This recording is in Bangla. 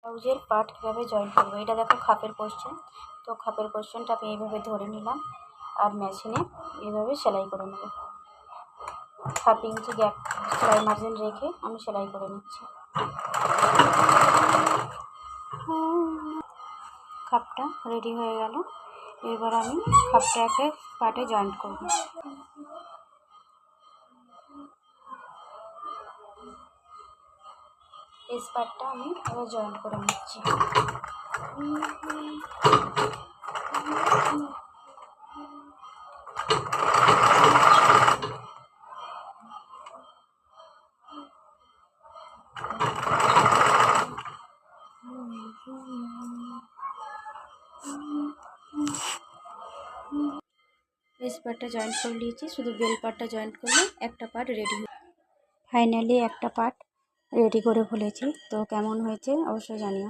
ব্লাউজের পার্ট কীভাবে জয়েন করবো, এটা দেখো খাপের পোর্শন। তো খাপের পোর্শনটা আমি এইভাবে ধরে নিলাম আর মেশিনে এইভাবে সেলাই করে নেব। 1/2 ইঞ্চি গ্যাপ সেলাই মার্জিন রেখে আমি সেলাই করে নিচ্ছি। খাপটা রেডি হয়ে গেল। এবার আমি খাপটা একটা পার্টে জয়েন্ট করব। এই পার্টটা আমি এবার জয়েন্ট করে নিচ্ছি। এই পার্টটা জয়েন্ট করে নিয়েছি, শুধু বেল পার্টটা জয়েন্ট করলে একটা পার্ট রেডি। ফাইনালি একটা পার্ট রেডি করে ফেলেছি। তো কেমন হয়েছে অবশ্যই জানিও।